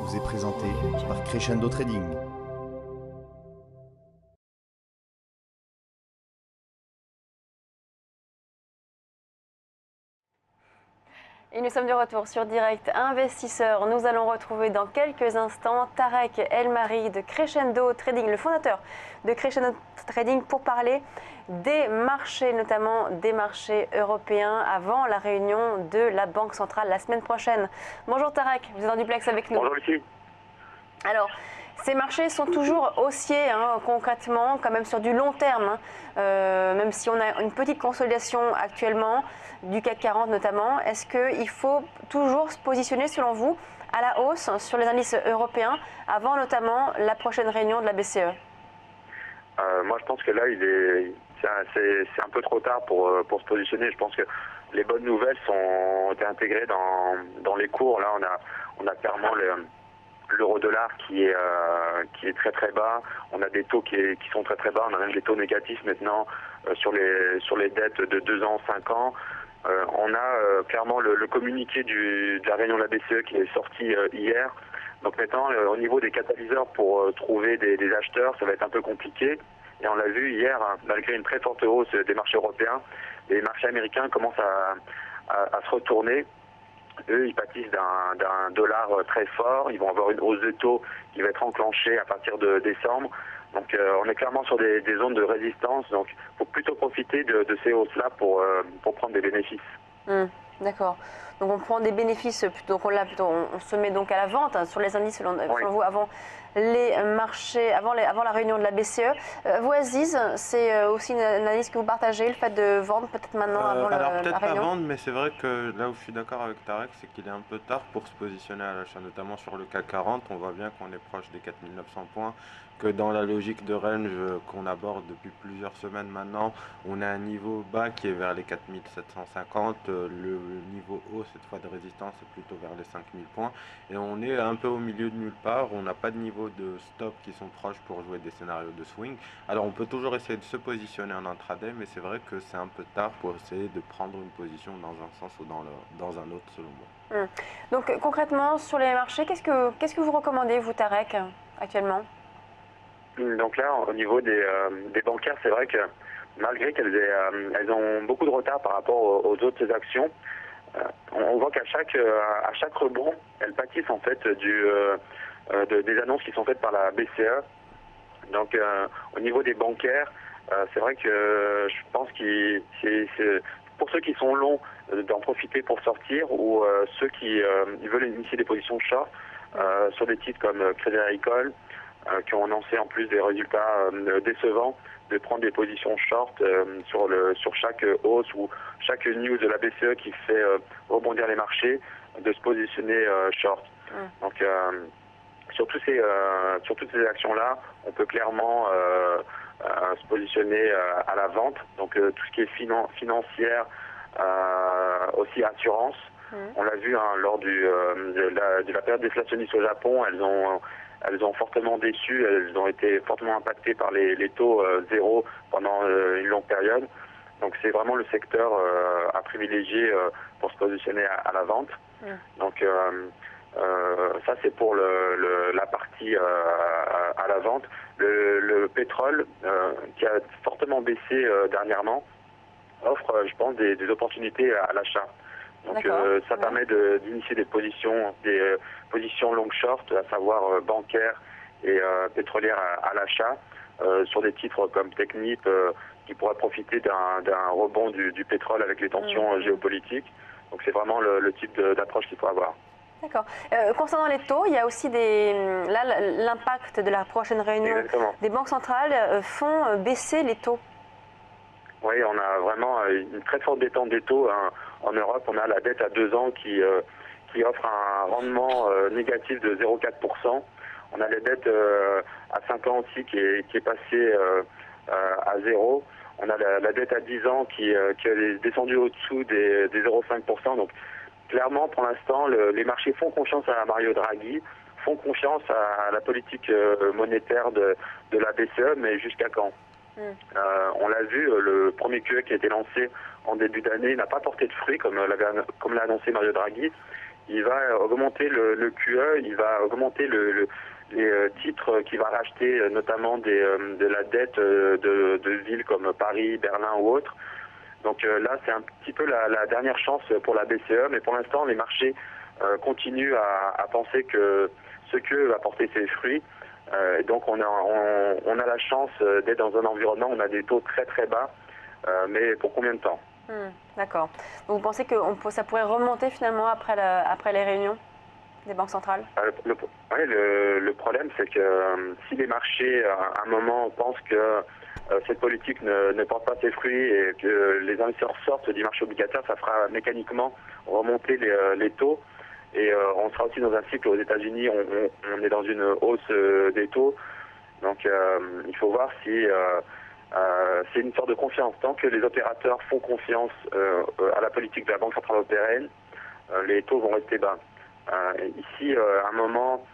vous est présenté par Crescendo Trading. Et nous sommes de retour sur Direct Investisseur. Nous allons retrouver dans quelques instants Tarek El-Mari de Crescendo Trading, le fondateur de Crescendo Trading, pour parler des marchés, notamment des marchés européens, avant la réunion de la Banque centrale la semaine prochaine. Bonjour Tarek, vous êtes en duplex avec nous. Bonjour Lucie. Alors, ces marchés sont toujours haussiers, concrètement, quand même sur du long terme, même si on a une petite consolidation actuellement, du CAC 40 notamment. Est-ce qu'il faut toujours se positionner, selon vous, à la hausse sur les indices européens, avant notamment la prochaine réunion de la BCE? Moi, je pense que là, c'est un peu trop tard pour se positionner. Je pense que les bonnes nouvelles ont été intégrées dans les cours. Là, on a clairement l'euro-dollar qui est très très bas. On a des taux qui sont très très bas. On a même des taux négatifs maintenant sur les dettes de 2 ans, 5 ans. On a clairement le communiqué de la réunion de la BCE qui est sorti hier. Donc maintenant, au niveau des catalyseurs pour trouver des acheteurs, ça va être un peu compliqué. Et on l'a vu hier, malgré une très forte hausse des marchés européens, les marchés américains commencent à se retourner. Eux, ils pâtissent d'un dollar très fort. Ils vont avoir une hausse de taux qui va être enclenchée à partir de décembre. Donc on est clairement sur des zones de résistance. Donc il faut plutôt profiter de ces hausses-là pour prendre des bénéfices. D'accord. Donc on prend des bénéfices, on se met donc à la vente sur les indices selon vous, avant les marchés, avant la réunion de la BCE. Vous, Aziz, c'est aussi une analyse que vous partagez, le fait de vendre peut-être maintenant avant alors la peut-être réunion? pas vendre, mais c'est vrai que là où je suis d'accord avec Tarek, c'est qu'il est un peu tard pour se positionner à l'achat, notamment sur le CAC 40. On voit bien qu'on est proche des 4900 points, que dans la logique de range qu'on aborde depuis plusieurs semaines maintenant, on a un niveau bas qui est vers les 4750, le niveau haut cette fois de résistance est plutôt vers les 5000 points, et on est un peu au milieu de nulle part. On n'a pas de niveau de stop qui sont proches pour jouer des scénarios de swing. Alors on peut toujours essayer de se positionner en intraday, mais c'est vrai que c'est un peu tard pour essayer de prendre une position dans un sens ou dans un autre, selon moi. Donc concrètement, sur les marchés, qu'est-ce que vous recommandez, vous, Tarek, actuellement? Donc là, au niveau des bancaires, c'est vrai que malgré qu'elles ont beaucoup de retard par rapport aux autres actions, on voit qu'à chaque rebond, elles pâtissent en fait des annonces qui sont faites par la BCE. Donc au niveau des bancaires, c'est vrai que je pense que c'est pour ceux qui sont longs d'en profiter pour sortir, ou ceux qui veulent initier des positions short sur des titres comme Crédit Agricole, qui ont annoncé en plus des résultats décevants, de prendre des positions short sur chaque hausse ou chaque news de la BCE qui fait rebondir les marchés, de se positionner short. Donc sur toutes ces actions-là, on peut clairement se positionner à la vente. Donc tout ce qui est financière, aussi assurance. On l'a vu lors de la période déflationniste au Japon, elles ont fortement déçu, elles ont été fortement impactées par les taux zéro pendant une longue période. Donc c'est vraiment le secteur à privilégier pour se positionner à la vente. Donc ça c'est pour la partie à la vente. Le pétrole, qui a fortement baissé dernièrement, offre, je pense, des opportunités à l'achat. Donc ça permet d'initier des positions long short, à savoir bancaires et pétrolières à l'achat, sur des titres comme Technip, qui pourraient profiter d'un rebond du pétrole avec les tensions géopolitiques. Donc c'est vraiment le type d'approche qu'il faut avoir. D'accord. Concernant les taux, il y a aussi l'impact de la prochaine réunion des banques centrales font baisser les taux. Oui, on a vraiment une très forte détente des taux. En Europe, on a la dette à 2 ans qui offre un rendement négatif de 0,4%. On a les dettes à 5 ans aussi qui est passée à 0. On a la dette à 10 ans qui est descendue au-dessous des 0,5%. Donc clairement, pour l'instant, les marchés font confiance à Mario Draghi, font confiance à la politique monétaire de la BCE, mais jusqu'à quand? On l'a vu, le premier QE qui a été lancé en début d'année n'a pas porté de fruits, comme l'a annoncé Mario Draghi. il va augmenter le QE, il va augmenter les titres qu'il va racheter, notamment de la dette de villes comme Paris, Berlin ou autres. Donc là, c'est un petit peu la dernière chance pour la BCE, mais pour l'instant, les marchés continuent à penser que ce QE va porter ses fruits. Et donc on a la chance d'être dans un environnement où on a des taux très très bas, mais pour combien de temps? D'accord. Donc vous pensez que ça pourrait remonter finalement après les réunions des banques centrales? Le problème, c'est que si les marchés, à un moment, pensent que cette politique ne porte pas ses fruits et que les investisseurs sortent du marché obligataire, ça fera mécaniquement remonter les taux. Et on sera aussi dans un cycle aux États-Unis, on est dans une hausse des taux. Donc il faut voir si c'est une sorte de confiance. Tant que les opérateurs font confiance à la politique de la Banque centrale européenne, les taux vont rester bas. Ici, à un moment,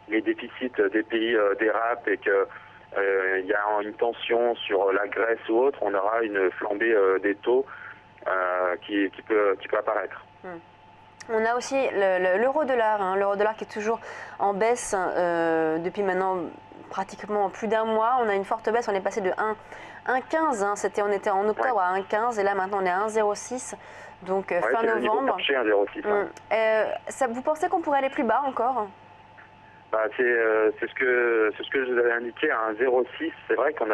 les déficits des pays dérapent et qu'il y a une tension sur la Grèce ou autre, on aura une flambée des taux qui peut apparaître. On a aussi l'euro-dollar, l'euro-dollar qui est toujours en baisse depuis maintenant pratiquement plus d'un mois. On a une forte baisse, on est passé de 1,15, on était en octobre à 1,15 et là maintenant on est à 1,06, donc fin novembre. 1,06. Vous pensez qu'on pourrait aller plus bas encore? C'est ce que je vous avais indiqué à 1,06. C'est vrai qu'on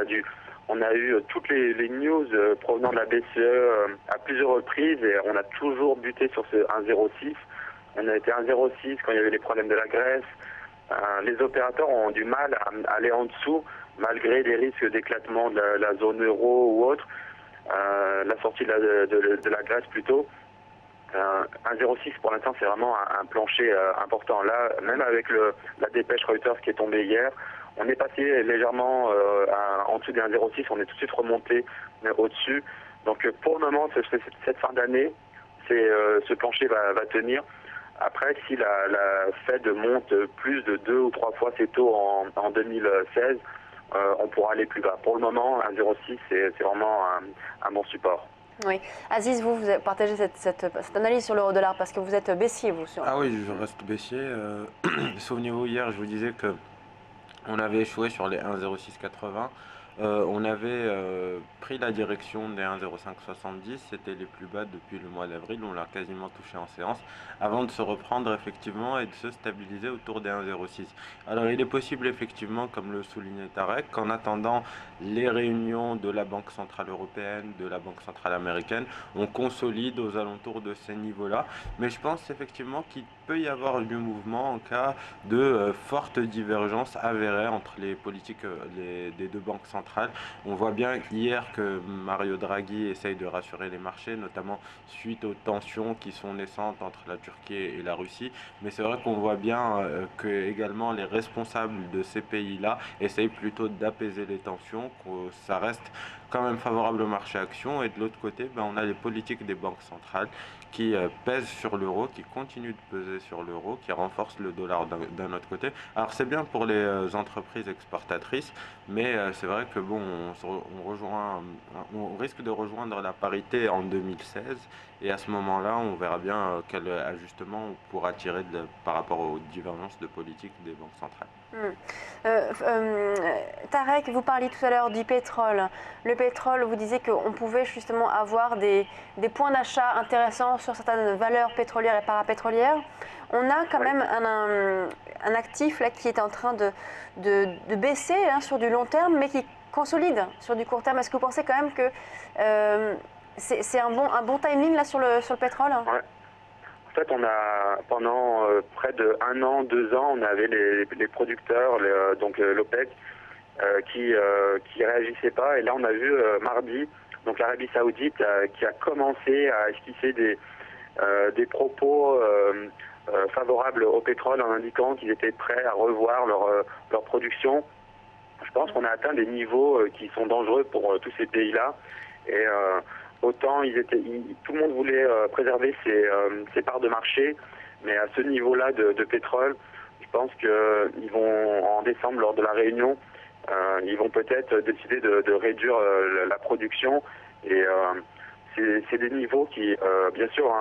a eu toutes les news provenant de la BCE à plusieurs reprises et on a toujours buté sur ce 1,06. On a été à 1,06 quand il y avait les problèmes de la Grèce. Les opérateurs ont du mal à aller en dessous malgré les risques d'éclatement de la zone euro ou autre. La sortie de la Grèce plutôt. 1,06 pour l'instant c'est vraiment un plancher important. Là, même avec la dépêche Reuters qui est tombée hier, on est passé légèrement en dessous des 1,06, on est tout de suite remonté au-dessus. Donc pour le moment, cette fin d'année, ce plancher va tenir. Après, si la Fed monte plus de 2 ou 3 fois ses taux en 2016, on pourra aller plus bas. Pour le moment, 1,06 c'est vraiment un bon support. Oui. Aziz, vous partagez cette analyse sur l'euro-dollar parce que vous êtes baissier, vous. Ah oui, je reste baissier. Souvenez-vous, hier, je vous disais que on avait échoué sur les 1,0680. On avait pris la direction des 1,0570, c'était les plus bas depuis le mois d'avril, on l'a quasiment touché en séance, avant de se reprendre effectivement et de se stabiliser autour des 1,06. Alors il est possible effectivement, comme le soulignait Tarek, qu'en attendant les réunions de la Banque Centrale Européenne, de la Banque Centrale Américaine, on consolide aux alentours de ces niveaux-là, mais je pense effectivement qu'il peut y avoir du mouvement en cas de forte divergence avérée entre les politiques des deux banques centrales. On voit bien hier que Mario Draghi essaye de rassurer les marchés, notamment suite aux tensions qui sont naissantes entre la Turquie et la Russie. Mais c'est vrai qu'on voit bien que également les responsables de ces pays-là essayent plutôt d'apaiser les tensions, que ça reste quand même favorable au marché action. Et de l'autre côté, on a les politiques des banques centrales qui pèsent sur l'euro, qui continuent de peser sur l'euro, qui renforcent le dollar d'un autre côté. Alors c'est bien pour les entreprises exportatrices, mais c'est vrai que on risque de rejoindre la parité en 2016 et à ce moment-là, on verra bien quel ajustement on pourra tirer par rapport aux divergences de politique des banques centrales. Tarek, vous parliez tout à l'heure du pétrole. Le pétrole, vous disiez qu'on pouvait justement avoir des points d'achat intéressants sur certaines valeurs pétrolières et parapétrolières. On a quand même un actif là, qui est en train de baisser sur du long terme, mais qui consolide sur du court terme. Est-ce que vous pensez quand même que c'est un bon timing là, sur le pétrole? Ouais. En fait, on a pendant près de 1 an, 2 ans, on avait les producteurs, donc l'OPEC, qui réagissaient pas. Et là, on a vu mardi, donc l'Arabie Saoudite, qui a commencé à esquisser des propos favorables au pétrole en indiquant qu'ils étaient prêts à revoir leur production. Je pense qu'on a atteint des niveaux qui sont dangereux pour tous ces pays-là. Et autant tout le monde voulait préserver ses parts de marché, mais à ce niveau-là de pétrole, je pense qu'ils vont, en décembre, lors de la réunion, ils vont peut-être décider de réduire la production. Et c'est des niveaux qui, bien sûr,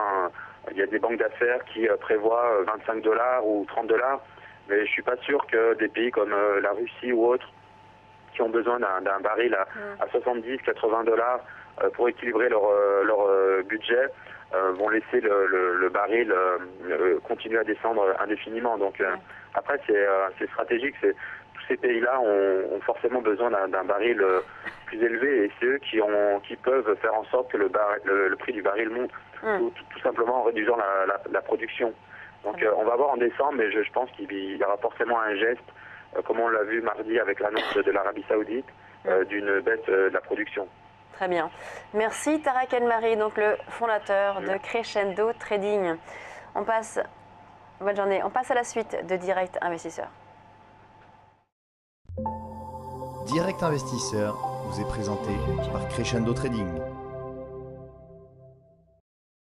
Il y a des banques d'affaires qui prévoient 25 $ ou 30 $, mais je suis pas sûr que des pays comme la Russie ou autres, qui ont besoin d'un baril à 70-80 $ pour équilibrer leur budget, vont laisser le baril continuer à descendre indéfiniment. Donc après, c'est stratégique. Tous ces pays-là ont forcément besoin d'un baril plus élevé, et c'est eux qui peuvent faire en sorte que le prix du baril monte, tout simplement en réduisant la production. Donc on va voir en décembre, mais je pense qu'il y aura forcément un geste, comme on l'a vu mardi avec l'annonce de l'Arabie Saoudite, d'une baisse de la production. Très bien. Merci Tarek El-Mari, donc le fondateur de Crescendo Trading. Bonne journée. On passe à la suite de Direct Investisseur. Direct Investisseur vous est présenté par Crescendo Trading.